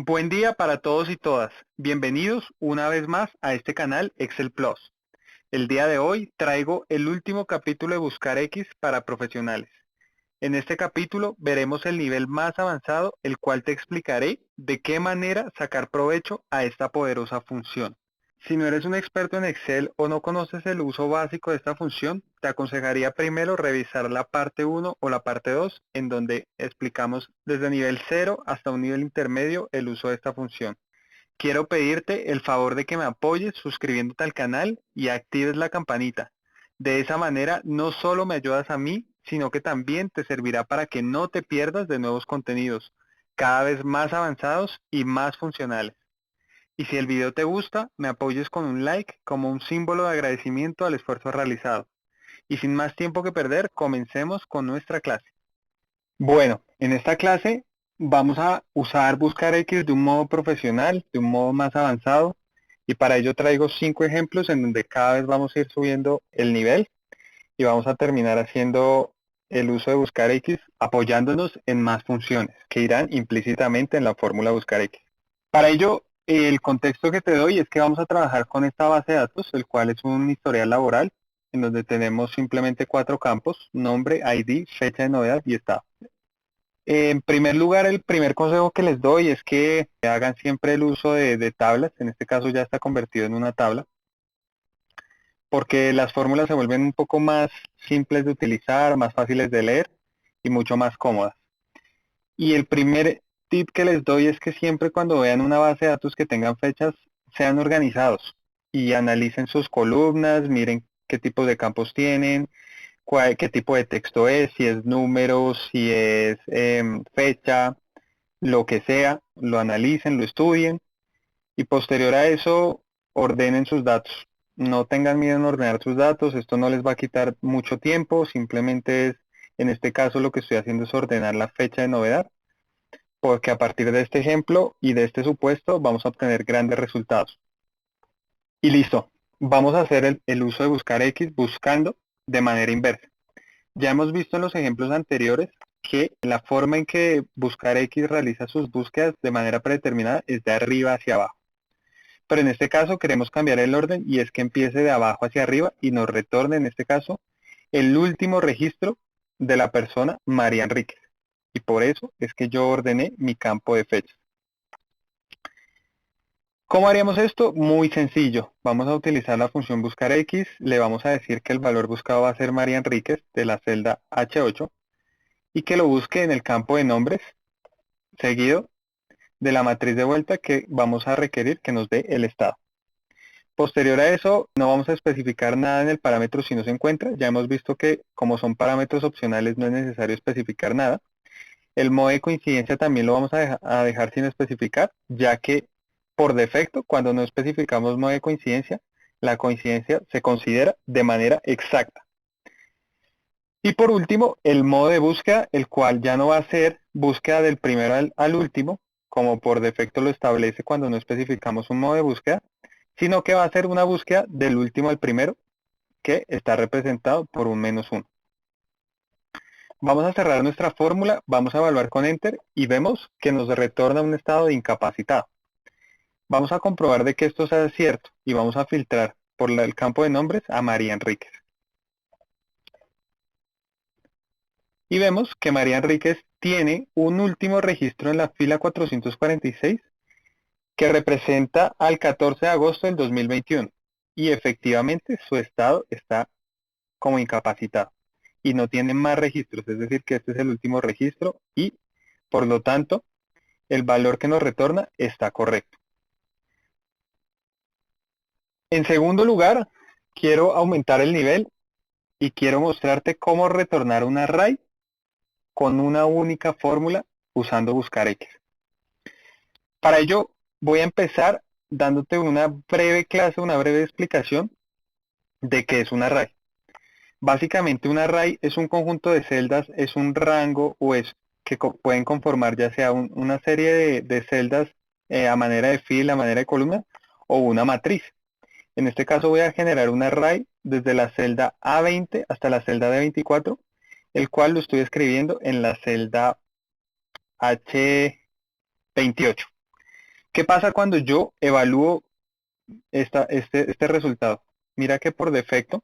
Buen día para todos y todas. Bienvenidos una vez más a este canal Excel Plus. El día de hoy traigo el último capítulo de Buscar X para profesionales. En este capítulo veremos el nivel más avanzado, el cual te explicaré de qué manera sacar provecho a esta poderosa función. Si no eres un experto en Excel o no conoces el uso básico de esta función, te aconsejaría primero revisar la parte 1 o la parte 2, en donde explicamos desde nivel 0 hasta un nivel intermedio el uso de esta función. Quiero pedirte el favor de que me apoyes suscribiéndote al canal y actives la campanita. De esa manera no solo me ayudas a mí, sino que también te servirá para que no te pierdas de nuevos contenidos, cada vez más avanzados y más funcionales. Y si el video te gusta, me apoyes con un like como un símbolo de agradecimiento al esfuerzo realizado. Y sin más tiempo que perder, comencemos con nuestra clase. Bueno, en esta clase vamos a usar Buscar X de un modo profesional, de un modo más avanzado, y para ello traigo 5 ejemplos en donde cada vez vamos a ir subiendo el nivel y vamos a terminar haciendo el uso de Buscar X apoyándonos en más funciones que irán implícitamente en la fórmula Buscar X. Para ello, el contexto que te doy es que vamos a trabajar con esta base de datos, el cual es un historial laboral, en donde tenemos simplemente 4 campos: nombre, ID, fecha de novedad y estado. En primer lugar, el primer consejo que les doy es que hagan siempre el uso de tablas. En este caso ya está convertido en una tabla, porque las fórmulas se vuelven un poco más simples de utilizar, más fáciles de leer y mucho más cómodas. Y el primer tip que les doy es que siempre cuando vean una base de datos que tengan fechas, sean organizados y analicen sus columnas, miren qué tipos de campos tienen, qué tipo de texto es, si es números, si es fecha, lo que sea, lo analicen, lo estudien y posterior a eso ordenen sus datos. No tengan miedo en ordenar sus datos, esto no les va a quitar mucho tiempo, simplemente es, en este caso lo que estoy haciendo es ordenar la fecha de novedad, porque a partir de este ejemplo y de este supuesto vamos a obtener grandes resultados. Y listo, vamos a hacer el uso de Buscar X buscando de manera inversa. Ya hemos visto en los ejemplos anteriores que la forma en que Buscar X realiza sus búsquedas de manera predeterminada es de arriba hacia abajo. Pero en este caso queremos cambiar el orden y es que empiece de abajo hacia arriba y nos retorne en este caso el último registro de la persona María Enríquez. Y por eso es que yo ordené mi campo de fecha. ¿Cómo haríamos esto? Muy sencillo. Vamos a utilizar la función buscar X, le vamos a decir que el valor buscado va a ser María Enríquez de la celda H8 y que lo busque en el campo de nombres, seguido de la matriz de vuelta que vamos a requerir que nos dé el estado. Posterior a eso, no vamos a especificar nada en el parámetro si no se encuentra. Ya hemos visto que como son parámetros opcionales no es necesario especificar nada. El modo de coincidencia también lo vamos a dejar sin especificar, ya que por defecto, cuando no especificamos modo de coincidencia, la coincidencia se considera de manera exacta. Y por último, el modo de búsqueda, el cual ya no va a ser búsqueda del primero al último, como por defecto lo establece cuando no especificamos un modo de búsqueda, sino que va a ser una búsqueda del último al primero, que está representado por un -1. Vamos a cerrar nuestra fórmula, vamos a evaluar con Enter y vemos que nos retorna un estado de incapacitado. Vamos a comprobar de que esto sea cierto y vamos a filtrar por el campo de nombres a María Enríquez. Y vemos que María Enríquez tiene un último registro en la fila 446 que representa al 14 de agosto del 2021 y efectivamente su estado está como incapacitado y no tiene más registros, es decir que este es el último registro y por lo tanto el valor que nos retorna está correcto. En segundo lugar, quiero aumentar el nivel y quiero mostrarte cómo retornar un array con una única fórmula usando buscar X. Para ello voy a empezar dándote una breve clase, una breve explicación de qué es un array. Básicamente un array es un conjunto de celdas, es un rango o es que pueden conformar ya sea una serie de celdas a manera de fila, a manera de columna o una matriz. En este caso voy a generar un array desde la celda A20 hasta la celda D24, el cual lo estoy escribiendo en la celda H28. ¿Qué pasa cuando yo evalúo este resultado? Mira que por defecto,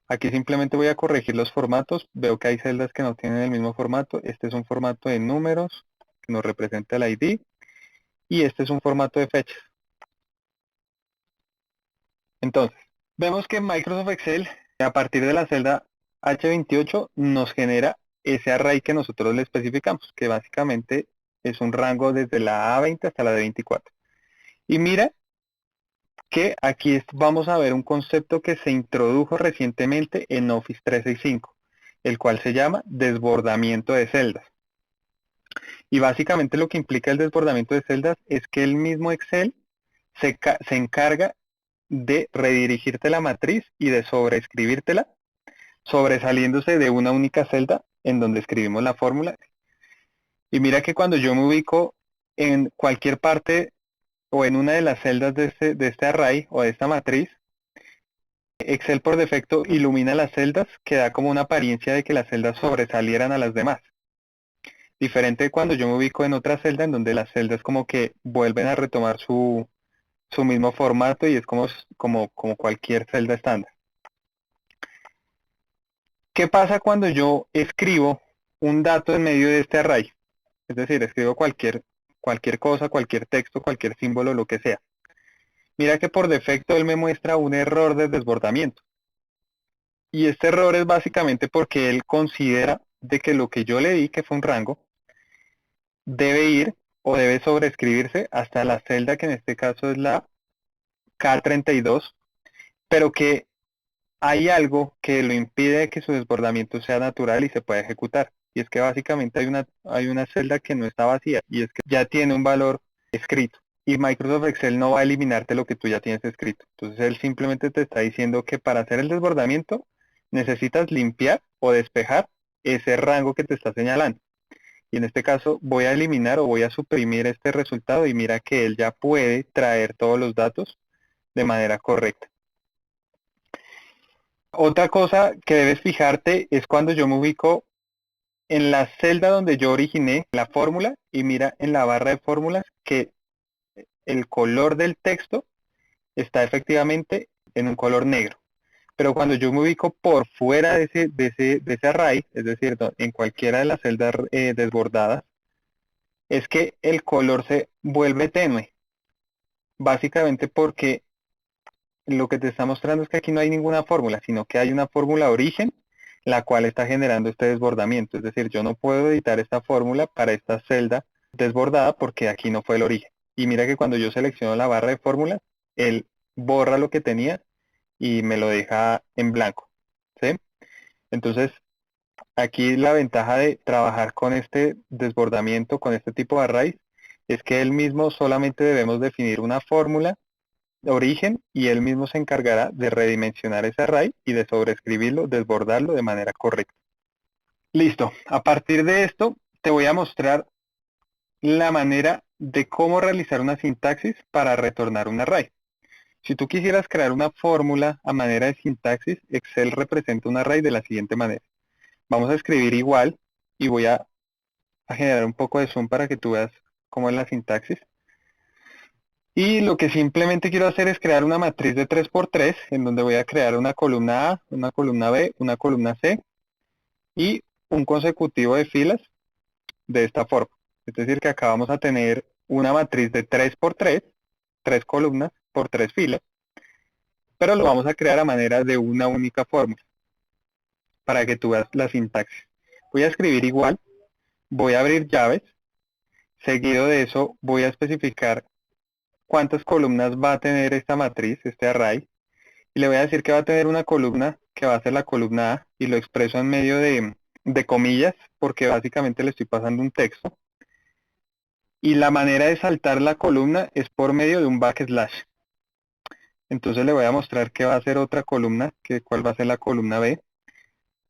aquí simplemente voy a corregir los formatos. Veo que hay celdas que no tienen el mismo formato. Este es un formato de números que nos representa el ID. Y este es un formato de fechas. Entonces, vemos que en Microsoft Excel, a partir de la celda H28, nos genera ese array que nosotros le especificamos, que básicamente es un rango desde la A20 hasta la D24. Y mira que aquí vamos a ver un concepto que se introdujo recientemente en Office 365, el cual se llama desbordamiento de celdas. Y básicamente lo que implica el desbordamiento de celdas es que el mismo Excel se encarga de redirigirte la matriz y de sobreescribírtela, sobresaliéndose de una única celda en donde escribimos la fórmula. Y mira que cuando yo me ubico en cualquier parte o en una de las celdas de este array o de esta matriz, Excel por defecto ilumina las celdas que da como una apariencia de que las celdas sobresalieran a las demás. Diferente de cuando yo me ubico en otra celda en donde las celdas como que vuelven a retomar su mismo formato y es como cualquier celda estándar. ¿Qué pasa cuando yo escribo un dato en medio de este array? Es decir, escribo cualquier cosa, cualquier texto, cualquier símbolo, lo que sea. Mira que por defecto él me muestra un error de desbordamiento. Y este error es básicamente porque él considera de que lo que yo le di, que fue un rango, debe ir o debe sobreescribirse hasta la celda que en este caso es la K32, pero que hay algo que lo impide que su desbordamiento sea natural y se pueda ejecutar. Y es que básicamente hay una celda que no está vacía y es que ya tiene un valor escrito. Y Microsoft Excel no va a eliminarte lo que tú ya tienes escrito. Entonces él simplemente te está diciendo que para hacer el desbordamiento necesitas limpiar o despejar ese rango que te está señalando. Y en este caso voy a eliminar o voy a suprimir este resultado y mira que él ya puede traer todos los datos de manera correcta. Otra cosa que debes fijarte es cuando yo me ubico en la celda donde yo originé la fórmula y mira en la barra de fórmulas que el color del texto está efectivamente en un color negro. Pero cuando yo me ubico por fuera de ese array, es decir, en cualquiera de las celdas desbordadas, es que el color se vuelve tenue. Básicamente porque lo que te está mostrando es que aquí no hay ninguna fórmula, sino que hay una fórmula de origen, la cual está generando este desbordamiento. Es decir, yo no puedo editar esta fórmula para esta celda desbordada porque aquí no fue el origen. Y mira que cuando yo selecciono la barra de fórmulas, él borra lo que tenía y me lo deja en blanco. ¿Sí? Entonces, aquí la ventaja de trabajar con este desbordamiento, con este tipo de arrays, es que él mismo solamente debemos definir una fórmula origen y él mismo se encargará de redimensionar ese array y de sobreescribirlo, desbordarlo de manera correcta. Listo. A partir de esto, te voy a mostrar la manera de cómo realizar una sintaxis para retornar un array. Si tú quisieras crear una fórmula a manera de sintaxis, Excel representa un array de la siguiente manera. Vamos a escribir igual y voy a generar un poco de zoom para que tú veas cómo es la sintaxis. Y lo que simplemente quiero hacer es crear una matriz de 3×3 en donde voy a crear una columna A, una columna B, una columna C y un consecutivo de filas de esta forma. Es decir, que acá vamos a tener una matriz de 3×3, 3 columnas por 3 filas, pero lo vamos a crear a manera de una única fórmula para que tú veas la sintaxis. Voy a escribir igual, voy a abrir llaves, seguido de eso voy a especificar cuántas columnas va a tener esta matriz, este array, y le voy a decir que va a tener una columna que va a ser la columna A y lo expreso en medio de comillas porque básicamente le estoy pasando un texto. Y la manera de saltar la columna es por medio de un backslash. Entonces le voy a mostrar que va a ser otra columna, que cuál va a ser la columna B,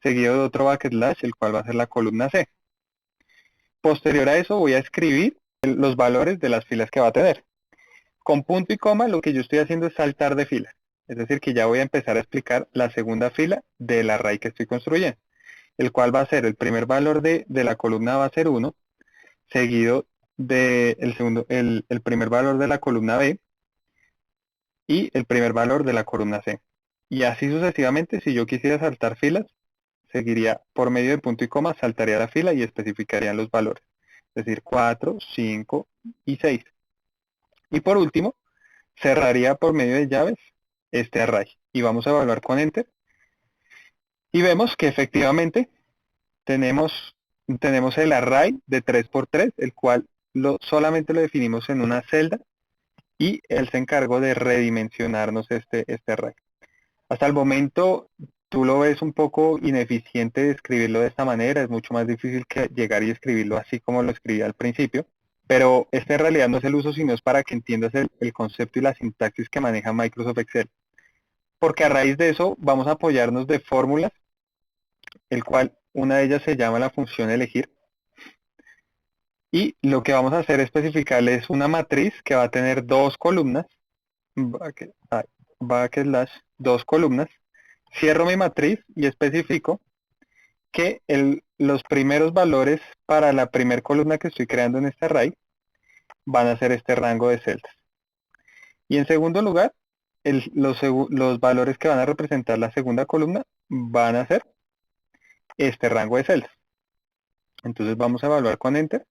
seguido de otro backslash, el cual va a ser la columna C. Posterior a eso voy a escribir los valores de las filas que va a tener. Con punto y coma lo que yo estoy haciendo es saltar de fila. Es decir, que ya voy a empezar a explicar la segunda fila del array que estoy construyendo, el cual va a ser el primer valor de la columna va a ser 1, seguido el primer valor de la columna B y el primer valor de la columna C. Y así sucesivamente, si yo quisiera saltar filas, seguiría por medio de punto y coma, saltaría la fila y especificaría los valores, es decir, 4, 5 y 6. Y por último, cerraría por medio de llaves este array. Y vamos a evaluar con Enter. Y vemos que efectivamente tenemos, tenemos el array de 3 por 3, el cual solamente lo definimos en una celda y él se encargó de redimensionarnos este array. Hasta el momento tú lo ves un poco ineficiente de escribirlo de esta manera, es mucho más difícil que llegar y escribirlo así como lo escribí al principio, pero este en realidad no es el uso, sino es para que entiendas el concepto y la sintaxis que maneja Microsoft Excel. Porque a raíz de eso vamos a apoyarnos de fórmulas, el cual una de ellas se llama la función elegir, y lo que vamos a hacer es especificarle es una matriz que va a tener dos columnas, backslash, dos columnas. Cierro mi matriz y especifico que los primeros valores para la primera columna que estoy creando en este array van a ser este rango de celdas. Y en segundo lugar, los valores que van a representar la segunda columna van a ser este rango de celdas. Entonces vamos a evaluar con Enter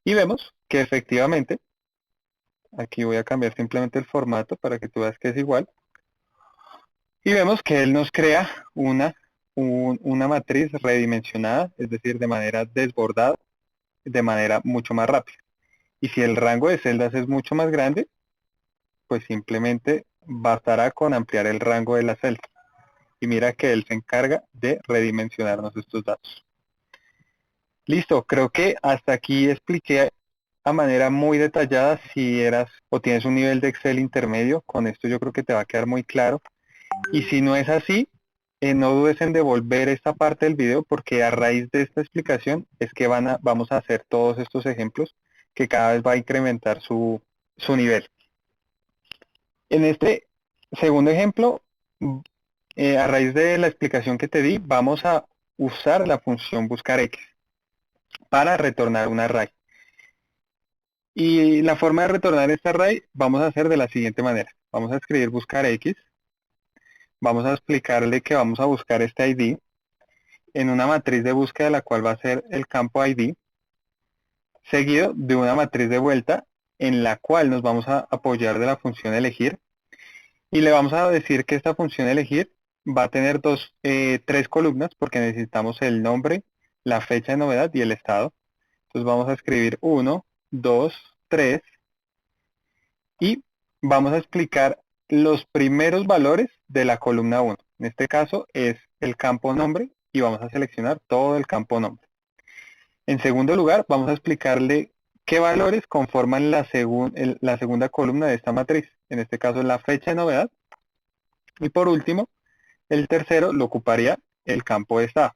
y vemos que efectivamente, aquí voy a cambiar simplemente el formato para que tú veas que es igual, y vemos que él nos crea una matriz redimensionada, es decir, de manera desbordada, de manera mucho más rápida. Y si el rango de celdas es mucho más grande, pues simplemente bastará con ampliar el rango de las celdas. Y mira que él se encarga de redimensionarnos estos datos. Listo, creo que hasta aquí expliqué a manera muy detallada si eras o tienes un nivel de Excel intermedio. Con esto yo creo que te va a quedar muy claro. Y si no es así, no dudes en devolver esta parte del video porque a raíz de esta explicación es que vamos a hacer todos estos ejemplos que cada vez va a incrementar su nivel. En este segundo ejemplo, a raíz de la explicación que te di, vamos a usar la función buscar X para retornar un array. Y la forma de retornar este array vamos a hacer de la siguiente manera. Vamos a escribir buscar X, vamos a explicarle que vamos a buscar este ID en una matriz de búsqueda, la cual va a ser el campo ID, seguido de una matriz de vuelta en la cual nos vamos a apoyar de la función elegir. Y le vamos a decir que esta función elegir va a tener tres columnas porque necesitamos el nombre, la fecha de novedad y el estado. Entonces vamos a escribir 1, 2, 3 y vamos a explicar los primeros valores de la columna 1. En este caso es el campo nombre y vamos a seleccionar todo el campo nombre. En segundo lugar, vamos a explicarle qué valores conforman la segunda columna de esta matriz. En este caso es la fecha de novedad. Y por último, el tercero lo ocuparía el campo de estado.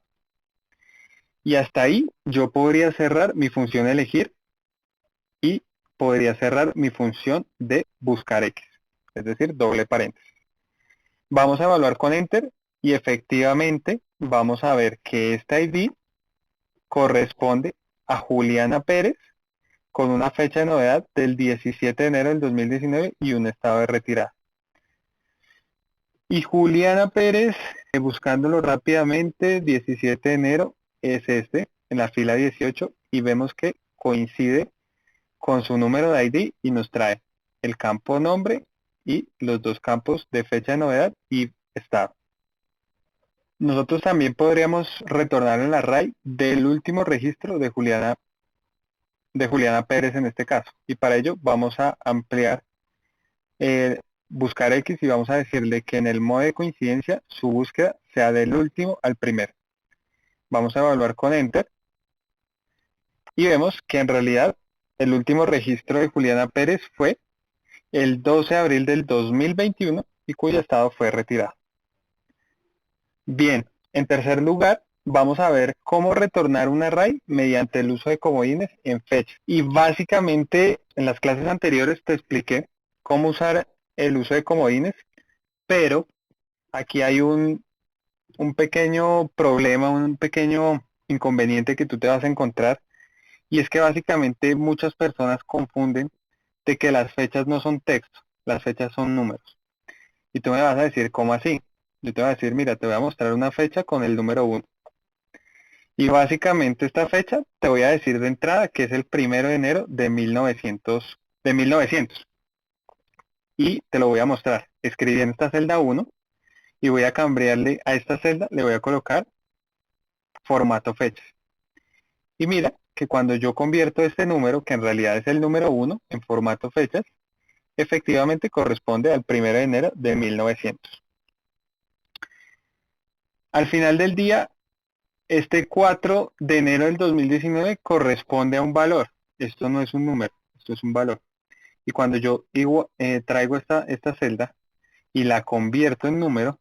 Y hasta ahí yo podría cerrar mi función elegir y podría cerrar mi función de buscar X, es decir, doble paréntesis. Vamos a evaluar con Enter y efectivamente vamos a ver que esta ID corresponde a Juliana Pérez con una fecha de novedad del 17 de enero del 2019 y un estado de retirada. Y Juliana Pérez, buscándolo rápidamente, 17 de enero es este, en la fila 18, y vemos que coincide con su número de ID y nos trae el campo nombre y los dos campos de fecha de novedad y estado. Nosotros también podríamos retornar el array del último registro de Juliana Pérez en este caso, y para ello vamos a ampliar buscar X y vamos a decirle que en el modo de coincidencia su búsqueda sea del último al primero. Vamos a evaluar con Enter y vemos que en realidad el último registro de Juliana Pérez fue el 12 de abril del 2021 y cuyo estado fue retirado. Bien, en tercer lugar vamos a ver cómo retornar un array mediante el uso de comodines en fecha. Y básicamente en las clases anteriores te expliqué cómo usar el uso de comodines, pero aquí hay un pequeño problema, un pequeño inconveniente que tú te vas a encontrar, Y es que básicamente muchas personas confunden de que las fechas no son texto, las fechas son números. Y tú me vas a decir, ¿cómo así? Yo te voy a decir, mira, te voy a mostrar una fecha con el número 1. Y básicamente esta fecha te voy a decir de entrada que es el 1 de enero de 1900. Y te lo voy a mostrar. Escribí en esta celda 1 y voy a cambiarle a esta celda, le voy a colocar formato fecha. Y mira que cuando yo convierto este número, que en realidad es el número 1, en formato fechas, efectivamente corresponde al 1 de enero de 1900. Al final del día, este 4 de enero del 2019 corresponde a un valor. Esto no es un número, esto es un valor. Y cuando yo traigo esta celda y la convierto en número,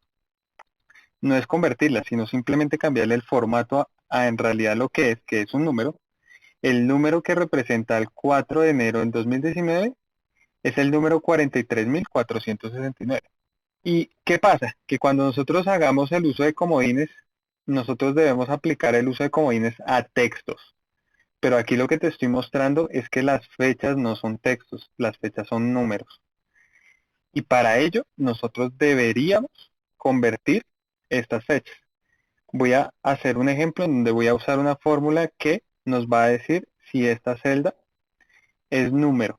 no es convertirla, sino simplemente cambiarle el formato a en realidad lo que es un número. El número que representa el 4 de enero del 2019 es el número 43.469. ¿Y qué pasa? Que cuando nosotros hagamos el uso de comodines, nosotros debemos aplicar el uso de comodines a textos. Pero aquí lo que te estoy mostrando es que las fechas no son textos, las fechas son números. Y para ello, nosotros deberíamos convertir estas fechas. Voy a hacer un ejemplo en donde voy a usar una fórmula que nos va a decir si esta celda es número,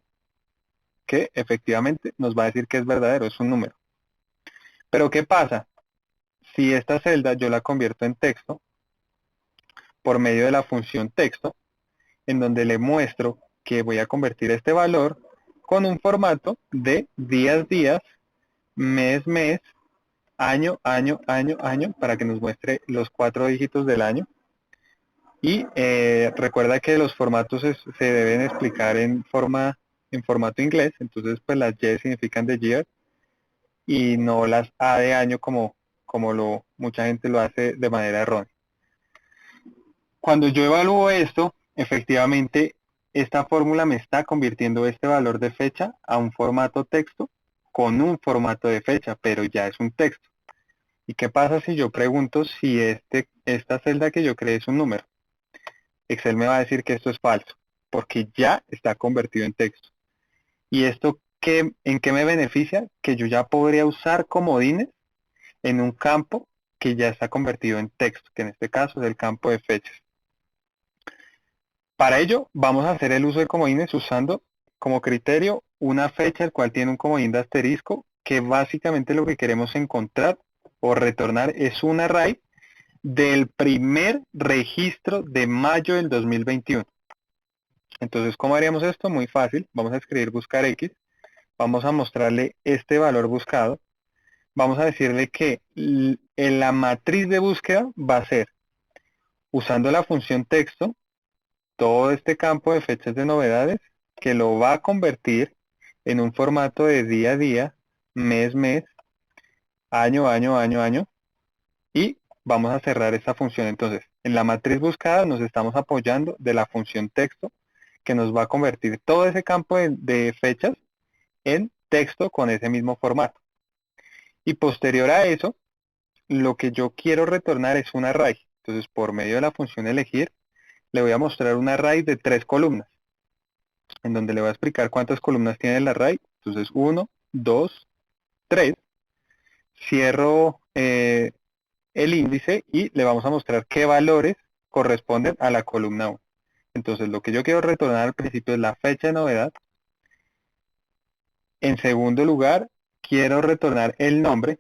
que efectivamente nos va a decir que es verdadero, es un número. Pero ¿qué pasa? Si esta celda yo la convierto en texto por medio de la función texto, en donde le muestro que voy a convertir este valor con un formato de días, días, mes, mes, año, año, año, año, para que nos muestre los 4 dígitos del año. Y recuerda que los formatos se deben explicar en formato inglés, entonces pues las Y significan de year y no las A de año como mucha gente lo hace de manera errónea. Cuando yo evalúo esto, efectivamente esta fórmula me está convirtiendo este valor de fecha a un formato texto con un formato de fecha, pero ya es un texto. ¿Y qué pasa si yo pregunto si esta celda que yo creé es un número? Excel me va a decir que esto es falso, porque ya está convertido en texto. ¿Y esto en qué me beneficia? Que yo ya podría usar comodines en un campo que ya está convertido en texto, que en este caso es el campo de fechas. Para ello, vamos a hacer el uso de comodines usando como criterio una fecha, el cual tiene un comodín de asterisco, que básicamente lo que queremos encontrar o retornar es un array del primer registro de mayo del 2021. Entonces, ¿cómo haríamos esto? Muy fácil. Vamos a escribir buscar X. Vamos a mostrarle este valor buscado. Vamos a decirle que en la matriz de búsqueda va a ser, usando la función texto, todo este campo de fechas de novedades, que lo va a convertir en un formato de día a día, mes, mes, año, año, año, año. Y vamos a cerrar esta función. Entonces, en la matriz buscada nos estamos apoyando de la función texto, que nos va a convertir todo ese campo de fechas en texto con ese mismo formato. Y posterior a eso, lo que yo quiero retornar es un array. Entonces, por medio de la función elegir, le voy a mostrar un array de 3 columnas, en donde le voy a explicar cuántas columnas tiene el array. Entonces, 1, 2, 3. Cierro el índice y le vamos a mostrar qué valores corresponden a la columna 1. Entonces, lo que yo quiero retornar al principio es la fecha de novedad. En segundo lugar, quiero retornar el nombre.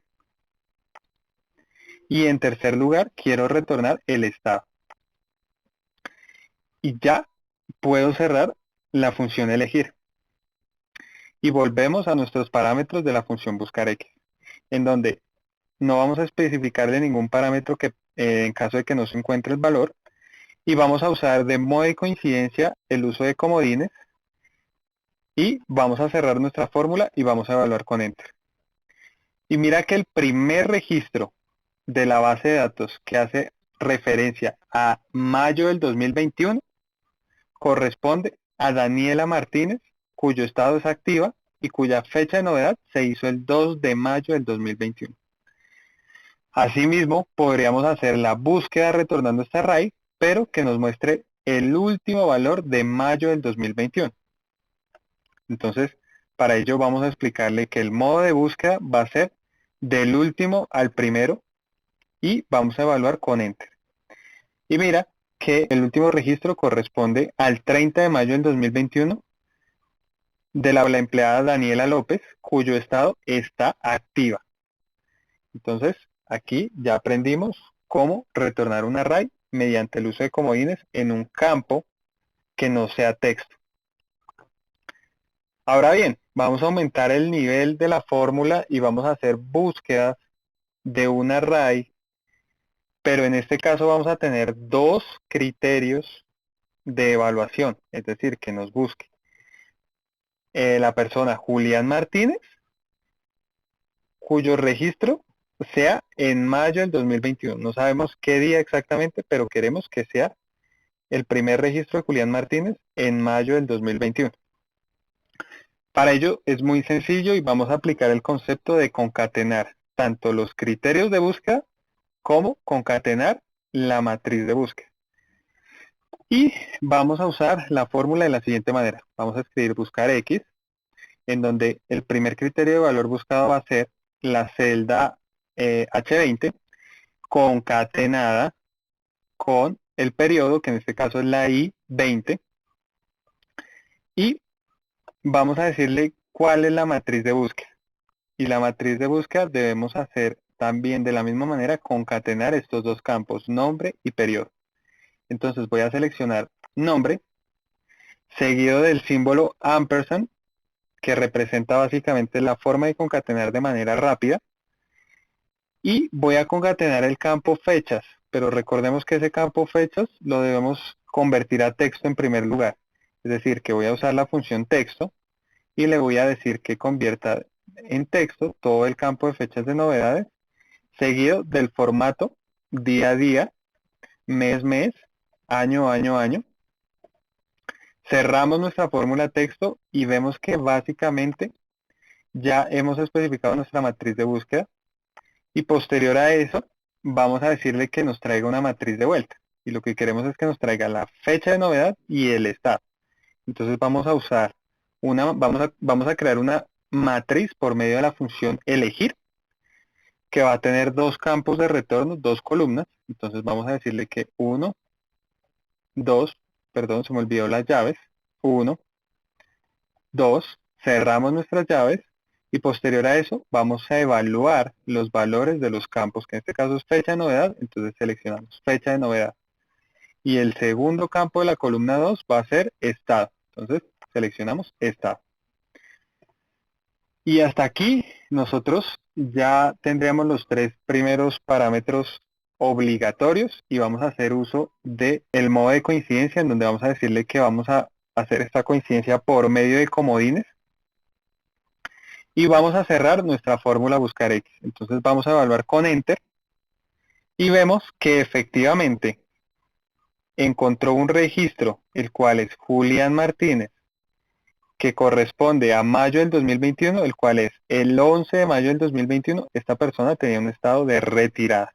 Y en tercer lugar, quiero retornar el estado. Y ya puedo cerrar la función elegir. Y volvemos a nuestros parámetros de la función buscar X, en donde no vamos a especificarle ningún parámetro que en caso de que no se encuentre el valor. Y vamos a usar de modo de coincidencia el uso de comodines. Y vamos a cerrar nuestra fórmula y vamos a evaluar con Enter. Y mira que el primer registro de la base de datos que hace referencia a mayo del 2021 corresponde a Daniela Martínez, cuyo estado es activa y cuya fecha de novedad se hizo el 2 de mayo del 2021. Asimismo, podríamos hacer la búsqueda retornando este array, pero que nos muestre el último valor de mayo del 2021. Entonces, para ello vamos a explicarle que el modo de búsqueda va a ser del último al primero y vamos a evaluar con Enter. Y mira que el último registro corresponde al 30 de mayo del 2021 de la empleada Daniela López, cuyo estado está activa. Entonces, aquí ya aprendimos cómo retornar un array mediante el uso de comodines en un campo que no sea texto. Ahora bien, vamos a aumentar el nivel de la fórmula y vamos a hacer búsquedas de un array, pero en este caso vamos a tener dos criterios de evaluación, es decir, que nos busque la persona Julián Martínez, cuyo registro sea en mayo del 2021. No sabemos qué día exactamente, pero queremos que sea el primer registro de Julián Martínez en mayo del 2021. Para ello es muy sencillo y vamos a aplicar el concepto de concatenar tanto los criterios de búsqueda como concatenar la matriz de búsqueda. Y vamos a usar la fórmula de la siguiente manera. Vamos a escribir buscar X, en donde el primer criterio de valor buscado va a ser la celda H20 concatenada con el periodo, que en este caso es la I20, y vamos a decirle cuál es la matriz de búsqueda. Y la matriz de búsqueda debemos hacer también de la misma manera concatenar estos dos campos, nombre y periodo. Entonces voy a seleccionar nombre, seguido del símbolo ampersand, que representa básicamente la forma de concatenar de manera rápida. Y voy a concatenar el campo fechas, pero recordemos que ese campo fechas lo debemos convertir a texto en primer lugar. Es decir, que voy a usar la función texto y le voy a decir que convierta en texto todo el campo de fechas de novedades, seguido del formato día a día, mes, mes, año, año, año. Cerramos nuestra fórmula texto y vemos que básicamente ya hemos especificado nuestra matriz de búsqueda. Y posterior a eso, vamos a decirle que nos traiga una matriz de vuelta. Y lo que queremos es que nos traiga la fecha de novedad y el estado. Entonces vamos a usar vamos a crear una matriz por medio de la función elegir, que va a tener dos campos de retorno, dos columnas. Entonces vamos a decirle que 1, 2, perdón, se me olvidó las llaves. 1, 2, cerramos nuestras llaves. Y posterior a eso, vamos a evaluar los valores de los campos, que en este caso es fecha de novedad, entonces seleccionamos fecha de novedad. Y el segundo campo de la columna 2 va a ser estado, entonces seleccionamos estado. Y hasta aquí nosotros ya tendríamos los tres primeros parámetros obligatorios y vamos a hacer uso del modo de coincidencia, en donde vamos a decirle que vamos a hacer esta coincidencia por medio de comodines. Y vamos a cerrar nuestra fórmula buscar X. Entonces vamos a evaluar con Enter y vemos que efectivamente encontró un registro, el cual es Julián Martínez, que corresponde a mayo del 2021, el cual es el 11 de mayo del 2021. Esta persona tenía un estado de retirada.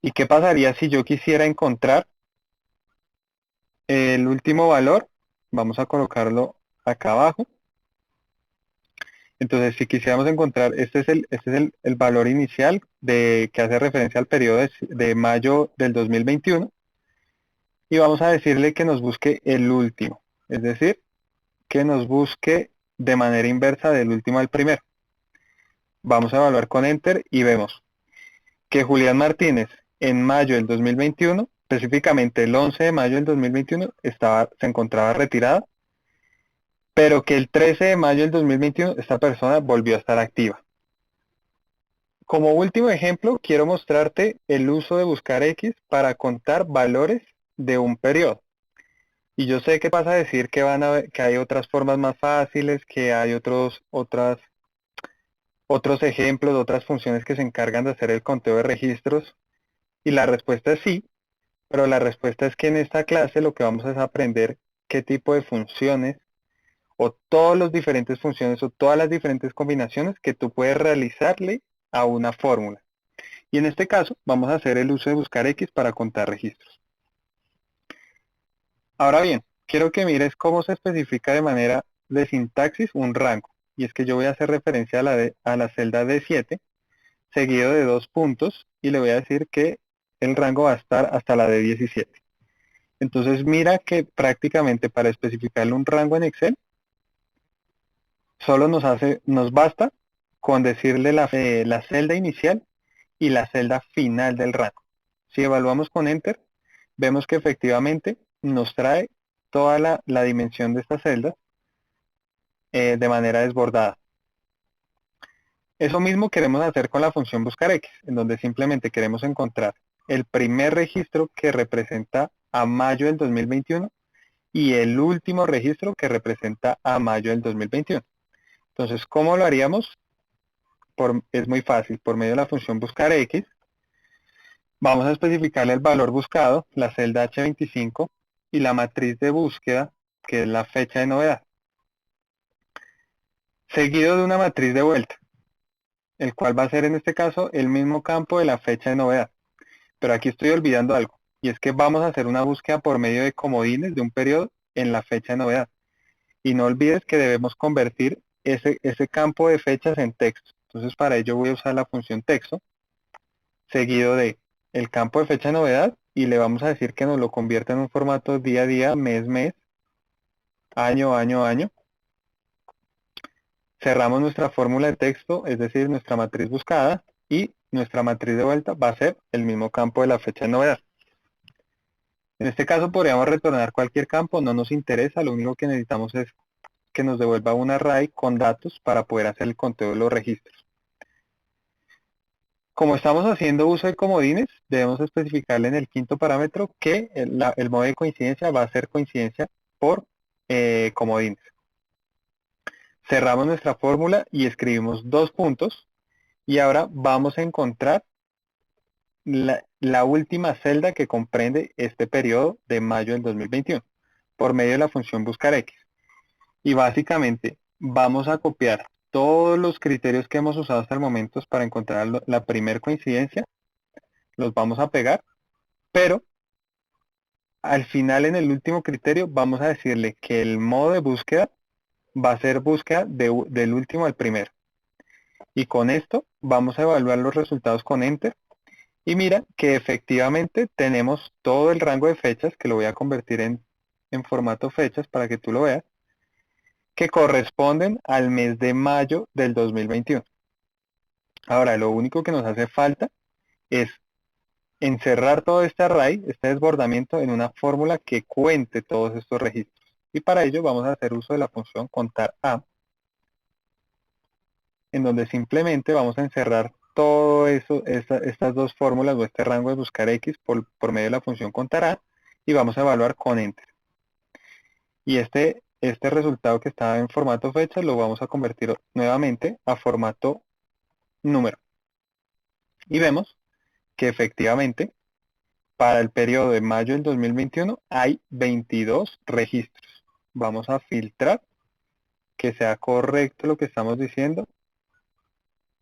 ¿Y qué pasaría si yo quisiera encontrar el último valor? Vamos a colocarlo acá abajo. Entonces, si quisiéramos encontrar, este es el valor inicial que hace referencia al periodo de mayo del 2021. Y vamos a decirle que nos busque el último. Es decir, que nos busque de manera inversa del último al primero. Vamos a evaluar con Enter y vemos que Julián Martínez en mayo del 2021, específicamente el 11 de mayo del 2021, se encontraba retirada, pero que el 13 de mayo del 2021 esta persona volvió a estar activa. Como último ejemplo, quiero mostrarte el uso de buscar X para contar valores de un periodo. Y yo sé que vas a decir que que hay otras formas más fáciles, que hay otros ejemplos, otras funciones que se encargan de hacer el conteo de registros. Y la respuesta es sí, pero la respuesta es que en esta clase lo que vamos a es aprender qué tipo de funciones o todas las diferentes funciones o todas las diferentes combinaciones que tú puedes realizarle a una fórmula. Y en este caso vamos a hacer el uso de buscar X para contar registros. Ahora bien, quiero que mires cómo se especifica de manera de sintaxis un rango. Y es que yo voy a hacer referencia a la celda D7, seguido de dos puntos, y le voy a decir que el rango va a estar hasta la D17. Entonces mira que prácticamente para especificarle un rango en Excel, solo nos basta con decirle la celda inicial y la celda final del rango. Si evaluamos con Enter, vemos que efectivamente nos trae toda la dimensión de esta celda de manera desbordada. Eso mismo queremos hacer con la función buscar X, en donde simplemente queremos encontrar el primer registro que representa a mayo del 2021 y el último registro que representa a mayo del 2021. Entonces, ¿cómo lo haríamos? Es muy fácil, por medio de la función buscar X, vamos a especificarle el valor buscado, la celda H25, y la matriz de búsqueda, que es la fecha de novedad, seguido de una matriz de vuelta, el cual va a ser en este caso el mismo campo de la fecha de novedad. Pero aquí estoy olvidando algo, y es que vamos a hacer una búsqueda por medio de comodines de un periodo en la fecha de novedad. Y no olvides que debemos convertir ese campo de fechas en texto. Entonces para ello voy a usar la función texto, seguido de el campo de fecha de novedad, y le vamos a decir que nos lo convierta en un formato día a día, mes, mes, año, año, año. Cerramos nuestra fórmula de texto, es decir, nuestra matriz buscada, y nuestra matriz de vuelta va a ser el mismo campo de la fecha de novedad. En este caso podríamos retornar cualquier campo, no nos interesa, lo único que necesitamos es que nos devuelva un array con datos para poder hacer el conteo de los registros. Como estamos haciendo uso de comodines, debemos especificarle en el quinto parámetro que el modo de coincidencia va a ser coincidencia por comodines. Cerramos nuestra fórmula y escribimos dos puntos, y ahora vamos a encontrar la última celda que comprende este periodo de mayo del 2021 por medio de la función buscar X. Y básicamente vamos a copiar todos los criterios que hemos usado hasta el momento para encontrar la primer coincidencia, los vamos a pegar, pero al final en el último criterio vamos a decirle que el modo de búsqueda va a ser búsqueda del último al primero. Y con esto vamos a evaluar los resultados con Enter. Y mira que efectivamente tenemos todo el rango de fechas, que lo voy a convertir en formato fechas para que tú lo veas, que corresponden al mes de mayo del 2021. Ahora, lo único que nos hace falta es encerrar todo este array, este desbordamiento, en una fórmula que cuente todos estos registros. Y para ello vamos a hacer uso de la función contar a, en donde simplemente vamos a encerrar todo eso, estas dos fórmulas o este rango de buscar X por medio de la función contar a, y vamos a evaluar con Enter. Y este resultado que está en formato fecha lo vamos a convertir nuevamente a formato número. Y vemos que efectivamente para el periodo de mayo del 2021 hay 22 registros. Vamos a filtrar que sea correcto lo que estamos diciendo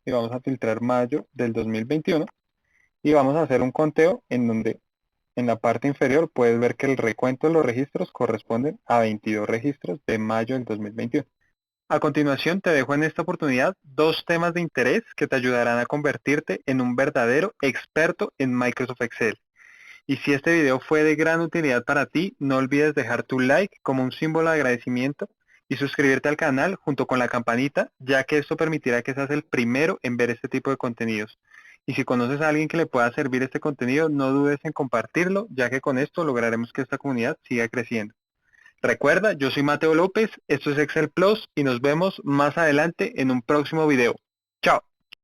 y vamos a filtrar mayo del 2021 y vamos a hacer un conteo en donde en la parte inferior puedes ver que el recuento de los registros corresponde a 22 registros de mayo del 2021. A continuación te dejo en esta oportunidad dos temas de interés que te ayudarán a convertirte en un verdadero experto en Microsoft Excel. Y si este video fue de gran utilidad para ti, no olvides dejar tu like como un símbolo de agradecimiento y suscribirte al canal junto con la campanita, ya que esto permitirá que seas el primero en ver este tipo de contenidos. Y si conoces a alguien que le pueda servir este contenido, no dudes en compartirlo, ya que con esto lograremos que esta comunidad siga creciendo. Recuerda, yo soy Mateo López, esto es Excel Plus y nos vemos más adelante en un próximo video. Chao.